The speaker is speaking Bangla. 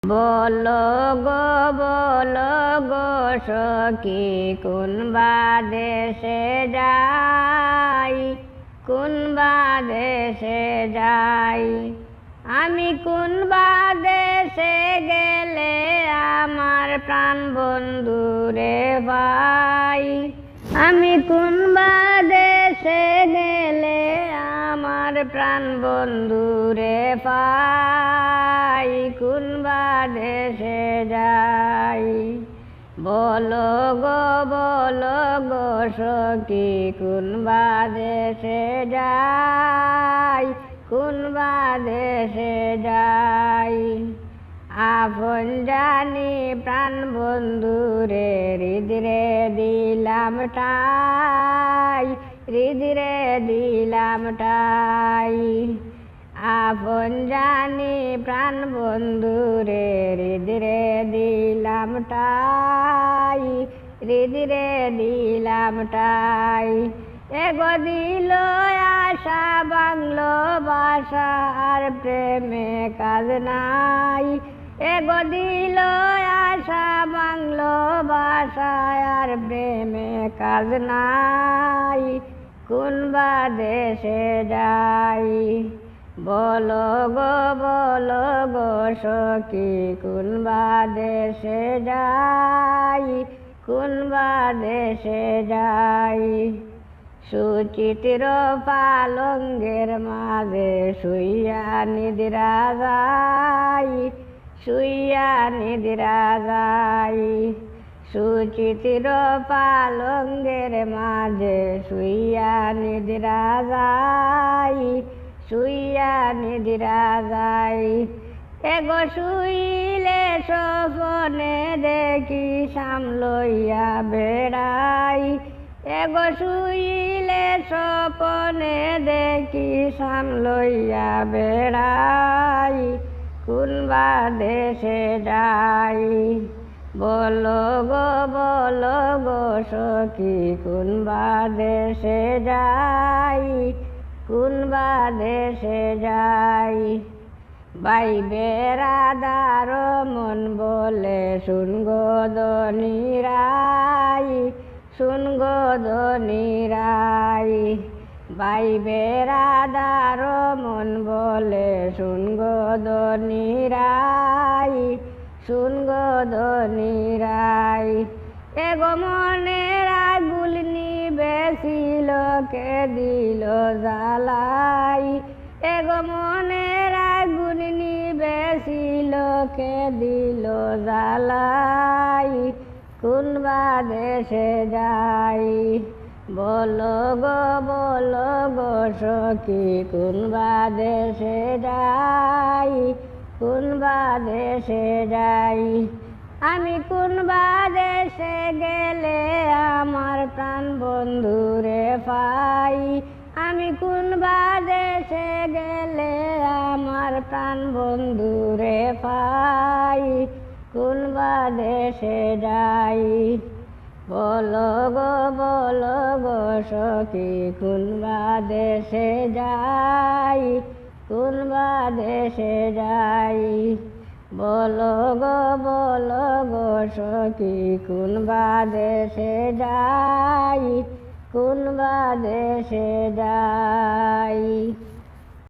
বলো গো সখী কোনবা দেশে যাই, কোনবা দেশে যাই। আমি কোনবা দেশে গেলে আমার প্রাণ বন্ধুরে পাই। আমি কোনবা দেশে গেলে আমার প্রাণ বন্ধুরে পাই। কোনবা দেশে যাই। বলো গো সখী কোনবা দেশে যাই, কোনবা দেশে যাই। আপন জানি প্রাণ বন্ধুরে হৃদয়ে দিলাম ঠাই, হৃদয়ে দিলাম ঠাই। আপন জানি প্রাণ বন্ধুরে হৃদয়ে দিলাম ঠাই, হৃদয়ে দিলাম ঠাই। এগো দিল আশা বাংলো বাসা আর প্রেমে কাজ নাই। এগো দিল আশা বাংলো বাসা আর প্রেমে কাজ নাই। কোনবা দেশে যাই। বলো গো সখী কোনবা দেশে যাই, কোনবা দেশে যাই। সুচিত্র পালঙ্গের মাঝে শুইয়া নিদ্রা যাই, শুইয়া নিদ্রা যাই। সুচিত্র পালঙ্গের মাঝে শুইয়া নিদ্রা যাই, শুইয়া নিদ্রা যাই। এগো শুইলে স্বপনে দেখি সামলইয়া বেড়াই। এগো শুইলে স্বপনে দেখি সামলইয়া বেড়াই। কোনবা দেশে যাই। বলো গো সখী কোনবা দেশে যাই, কোনবা দেশে যাই। বাইবে রাধার মন বলে শুন গো দনিরাই, শুন গো দনিরাই। বাইবে রাধার মন বলে শুন গো দনিরাই, শুন গো দনিরাই। এগো মনের আগুল নিবেছিল কে দিল জ্বালাই। এগো মনের আগুন নিবেছিল কে দিল জ্বালাই। কোনবা দেশে যাই। বলো গো সখী কোনবা দেশে যাই, কোনবা দেশে যাই। আমি কোনবা দেশে গেলে আমার প্রাণ বন্ধুরে পাই। আমি কোনবা দেশে গেলে আমার প্রাণ বন্ধুরে পাই। কোনবা দেশে যাই। বলো গো সখী কোনবা দেশে যাই, কোনবা দেশে যাই। বলো গো সখী কোনবা দেশে যাই, কোনবা দেশে যাই।